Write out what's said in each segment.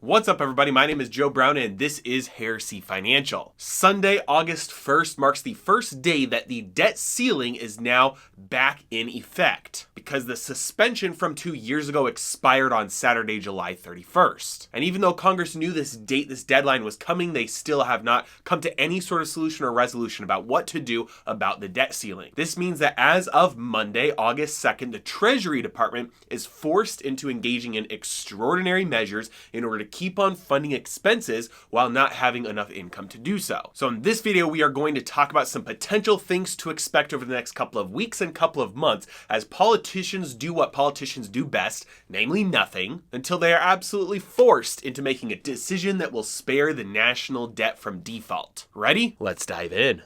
What's up, everybody? My name is Joe Brown, and this is Heresy Financial. Sunday, August 1st marks the first day that the debt ceiling is now back in effect because the suspension from 2 years ago expired on Saturday, July 31st. And even though Congress knew this deadline was coming, they still have not come to any sort of solution or resolution about what to do about the debt ceiling. This means that as of Monday, August 2nd, the Treasury Department is forced into engaging in extraordinary measures in order to keep on funding expenses while not having enough income to do so. So in this video, we are going to talk about some potential things to expect over the next couple of weeks and couple of months as politicians do what politicians do best, namely nothing, until they are absolutely forced into making a decision that will spare the national debt from default. Ready? Let's dive in.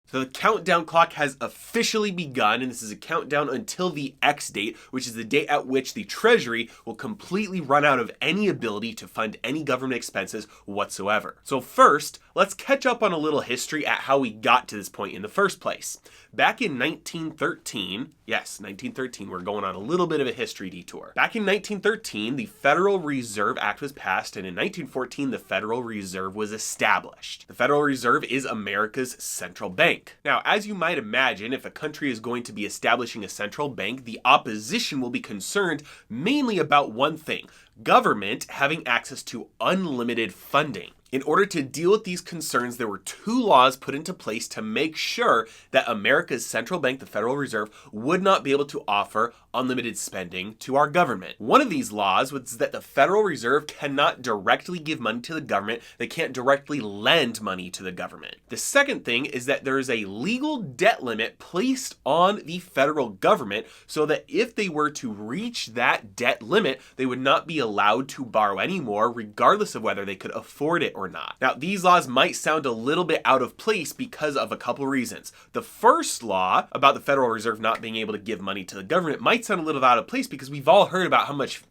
So the countdown clock has officially begun, and this is a countdown until the X date, which is the date at which the Treasury will completely run out of any ability to fund any government expenses whatsoever. So first, let's catch up on a little history at how we got to this point in the first place. Back in 1913, yes, 1913, we're going on a little bit of a history detour. Back in 1913, the Federal Reserve Act was passed, and in 1914, the Federal Reserve was established. The Federal Reserve is America's central bank. Now, as you might imagine, if a country is going to be establishing a central bank, the opposition will be concerned mainly about one thing: government having access to unlimited funding. In order to deal with these concerns, there were two laws put into place to make sure that America's central bank, the Federal Reserve, would not be able to offer unlimited spending to our government. One of these laws was that the Federal Reserve cannot directly give money to the government. They can't directly lend money to the government. The second thing is that there is a legal debt limit placed on the federal government so that if they were to reach that debt limit, they would not be allowed to borrow anymore, regardless of whether they could afford it or not. Now, these laws might sound a little bit out of place because of a couple reasons. The first law about the Federal Reserve not being able to give money to the government might sound a little out of place because we've all heard about how much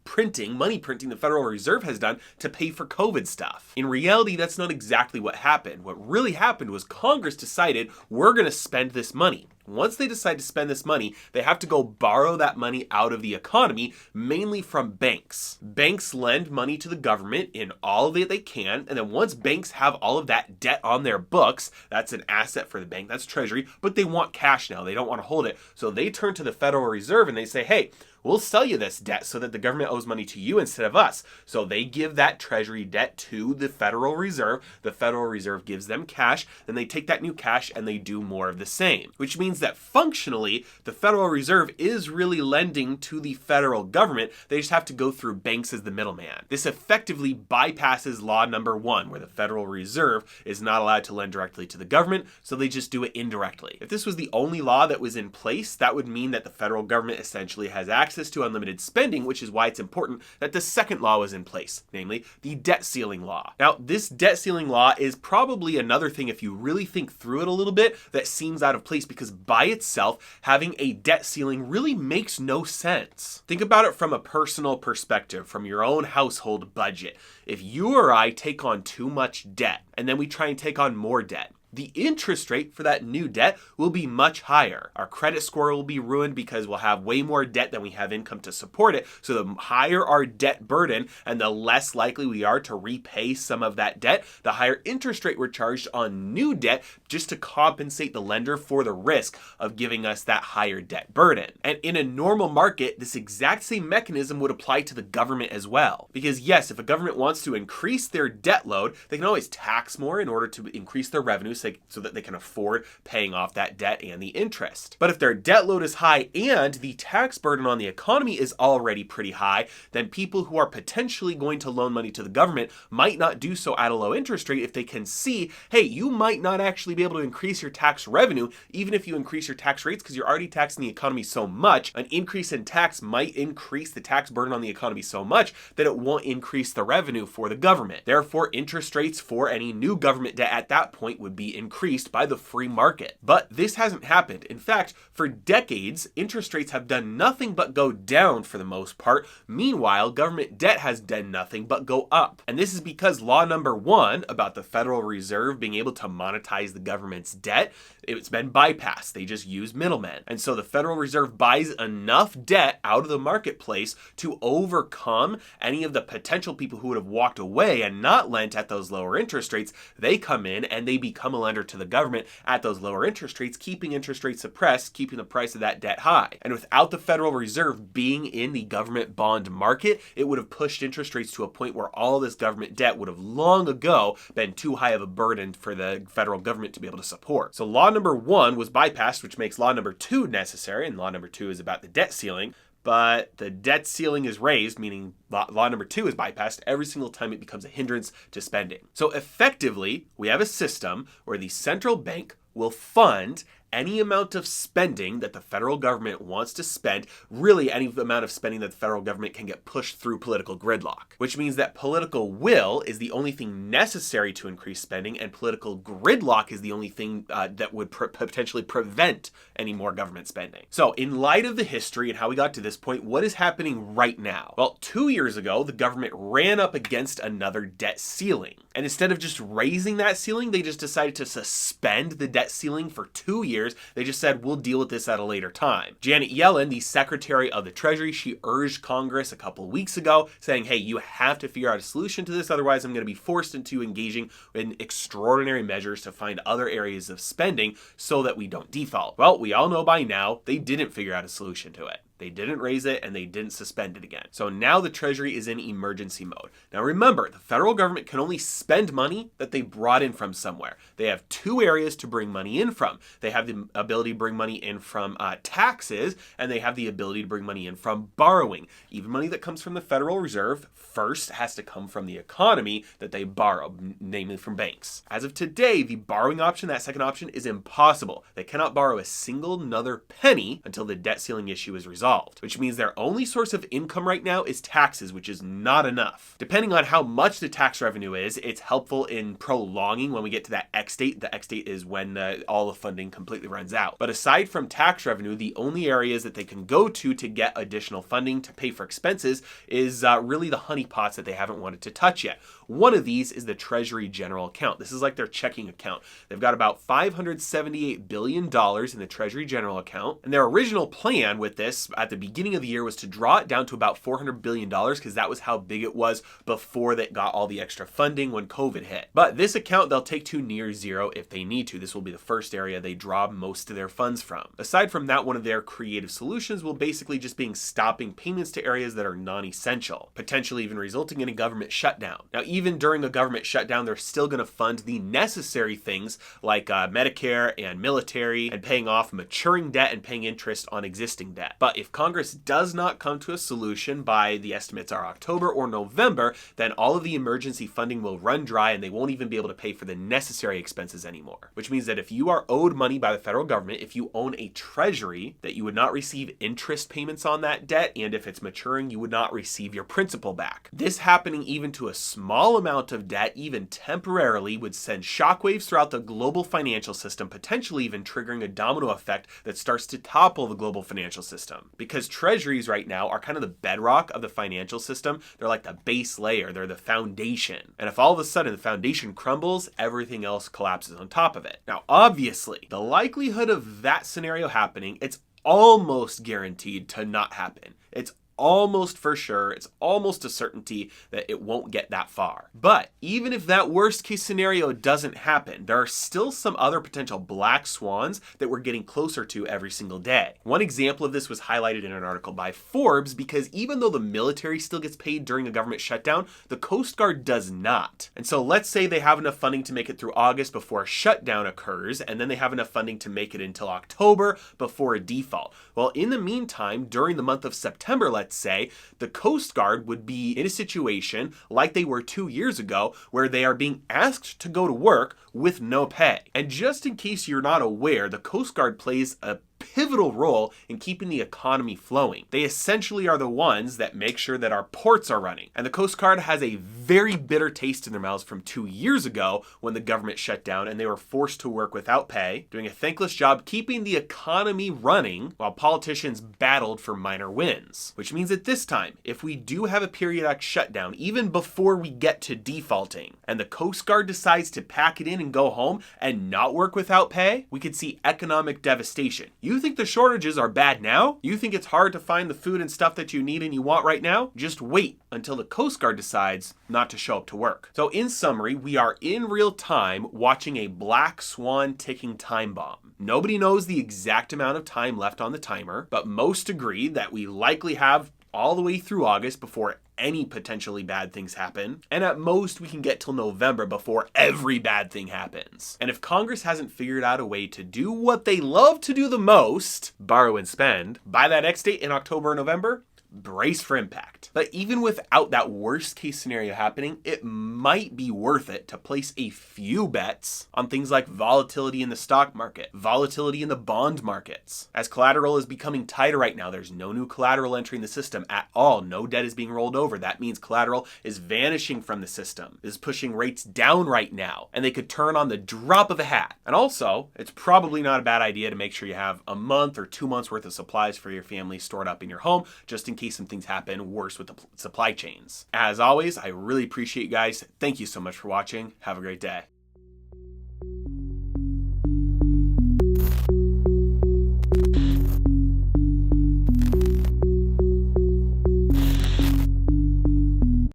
money printing the Federal Reserve has done to pay for COVID stuff. In reality, that's not exactly what happened. What really happened was Congress decided we're going to spend this money. Once they decide to spend this money, they have to go borrow that money out of the economy, mainly from banks. Banks lend money to the government in all that they can, and then once banks have all of that debt on their books, that's an asset for the bank, that's Treasury, but they want cash now, they don't want to hold it. So they turn to the Federal Reserve and they say, hey, we'll sell you this debt so that the government owes money to you instead of us. So they give that Treasury debt to the Federal Reserve. The Federal Reserve gives them cash, then they take that new cash and they do more of the same, which means that functionally, the Federal Reserve is really lending to the federal government. They just have to go through banks as the middleman. This effectively bypasses law number 1, where the Federal Reserve is not allowed to lend directly to the government, so they just do it indirectly. If this was the only law that was in place, that would mean that the federal government essentially has access to unlimited spending, which is why it's important that the second law was in place, namely the debt ceiling law. Now, this debt ceiling law is probably another thing, if you really think through it a little bit, that seems out of place because by itself, having a debt ceiling really makes no sense. Think about it from a personal perspective, from your own household budget. If you or I take on too much debt, and then we try and take on more debt, the interest rate for that new debt will be much higher. Our credit score will be ruined because we'll have way more debt than we have income to support it. So the higher our debt burden and the less likely we are to repay some of that debt, the higher interest rate we're charged on new debt just to compensate the lender for the risk of giving us that higher debt burden. And in a normal market, this exact same mechanism would apply to the government as well. Because yes, if a government wants to increase their debt load, they can always tax more in order to increase their revenues so that they can afford paying off that debt and the interest. But if their debt load is high and the tax burden on the economy is already pretty high, then people who are potentially going to loan money to the government might not do so at a low interest rate if they can see, hey, you might not actually be able to increase your tax revenue, even if you increase your tax rates because you're already taxing the economy so much. An increase in tax might increase the tax burden on the economy so much that it won't increase the revenue for the government. Therefore, interest rates for any new government debt at that point would be be increased by the free market. But this hasn't happened. In fact, for decades, interest rates have done nothing but go down for the most part. Meanwhile, government debt has done nothing but go up. And this is because law number 1 about the Federal Reserve being able to monetize the government's debt, it's been bypassed. They just use middlemen. And so the Federal Reserve buys enough debt out of the marketplace to overcome any of the potential people who would have walked away and not lent at those lower interest rates. They come in and they become a lender to the government at those lower interest rates, keeping interest rates suppressed, keeping the price of that debt high. And without the Federal Reserve being in the government bond market, it would have pushed interest rates to a point where all this government debt would have long ago been too high of a burden for the federal government to be able to support. So law number 1 was bypassed, which makes law number 2 necessary, and law number 2 is about the debt ceiling. But the debt ceiling is raised, meaning law number 2 is bypassed every single time it becomes a hindrance to spending. So effectively, we have a system where the central bank will fund any amount of spending that the federal government wants to spend, really any amount of spending that the federal government can get pushed through political gridlock, which means that political will is the only thing necessary to increase spending, and political gridlock is the only thing that would potentially prevent any more government spending. So in light of the history and how we got to this point, what is happening right now? Well, 2 years ago, the government ran up against another debt ceiling. And instead of just raising that ceiling, they just decided to suspend the debt ceiling for 2 years. They just said, we'll deal with this at a later time. Janet Yellen, the Secretary of the Treasury, she urged Congress a couple of weeks ago saying, hey, you have to figure out a solution to this. Otherwise, I'm going to be forced into engaging in extraordinary measures to find other areas of spending so that we don't default. Well, we all know by now they didn't figure out a solution to it. They didn't raise it and they didn't suspend it again. So now the Treasury is in emergency mode. Now remember, the federal government can only spend money that they brought in from somewhere. They have 2 areas to bring money in from. They have the ability to bring money in from taxes, and they have the ability to bring money in from borrowing. Even money that comes from the Federal Reserve first has to come from the economy that they borrow, namely from banks. As of today, the borrowing option, that second option, is impossible. They cannot borrow a single another penny until the debt ceiling issue is resolved, which means their only source of income right now is taxes, which is not enough. Depending on how much the tax revenue is, it's helpful in prolonging when we get to that X date. The X date is when all the funding completely runs out. But aside from tax revenue, the only areas that they can go to get additional funding to pay for expenses is really the honeypots that they haven't wanted to touch yet. One of these is the Treasury General Account. This is like their checking account. They've got about $578 billion in the Treasury General Account. And their original plan with this at the beginning of the year was to draw it down to about $400 billion because that was how big it was before they got all the extra funding when COVID hit. But this account they'll take to near zero if they need to. This will be the first area they draw most of their funds from. Aside from that, one of their creative solutions will basically just being stopping payments to areas that are non-essential, potentially even resulting in a government shutdown. Now, even during a government shutdown, they're still going to fund the necessary things like Medicare and military and paying off maturing debt and paying interest on existing debt. But if Congress does not come to a solution by the estimates are October or November, then all of the emergency funding will run dry and they won't even be able to pay for the necessary expenses anymore. Which means that if you are owed money by the federal government, if you own a treasury, that you would not receive interest payments on that debt, and if it's maturing, you would not receive your principal back. This happening even to a small amount of debt, even temporarily, would send shockwaves throughout the global financial system, potentially even triggering a domino effect that starts to topple the global financial system. Because treasuries right now are kind of the bedrock of the financial system. They're like the base layer, they're the foundation. And if all of a sudden the foundation crumbles, everything else collapses on top of it. Now, obviously, the likelihood of that scenario happening, it's almost guaranteed to not happen. It's almost for sure, it's almost a certainty that it won't get that far. But even if that worst case scenario doesn't happen, there are still some other potential black swans that we're getting closer to every single day. One example of this was highlighted in an article by Forbes, because even though the military still gets paid during a government shutdown, the Coast Guard does not. And so let's say they have enough funding to make it through August before a shutdown occurs, and then they have enough funding to make it until October before a default. Well, in the meantime, during the month of September, let's say, the Coast Guard would be in a situation like they were 2 years ago, where they are being asked to go to work with no pay. And just in case you're not aware, the Coast Guard plays a pivotal role in keeping the economy flowing. They essentially are the ones that make sure that our ports are running. And the Coast Guard has a very bitter taste in their mouths from 2 years ago when the government shut down and they were forced to work without pay, doing a thankless job keeping the economy running while politicians battled for minor wins. Which means that this time, if we do have a periodic shutdown, even before we get to defaulting, and the Coast Guard decides to pack it in and go home and not work without pay, we could see economic devastation. You think the shortages are bad now? You think it's hard to find the food and stuff that you need and you want right now? Just wait until the Coast Guard decides not to show up to work. So in summary, we are in real time watching a black swan ticking time bomb. Nobody knows the exact amount of time left on the timer, but most agree that we likely have all the way through August before any potentially bad things happen. And at most we can get till November before every bad thing happens. And if Congress hasn't figured out a way to do what they love to do the most, borrow and spend, by that X date in October or November, brace for impact. But even without that worst case scenario happening, it might be worth it to place a few bets on things like volatility in the stock market, volatility in the bond markets. As collateral is becoming tighter right now, there's no new collateral entering the system at all. No debt is being rolled over. That means collateral is vanishing from the system. This is pushing rates down right now, and they could turn on the drop of a hat. And also, it's probably not a bad idea to make sure you have a month or 2 months worth of supplies for your family stored up in your home, just in case some things happen worse with the supply chains. As always, I really appreciate you guys. Thank you so much for watching. Have a great day.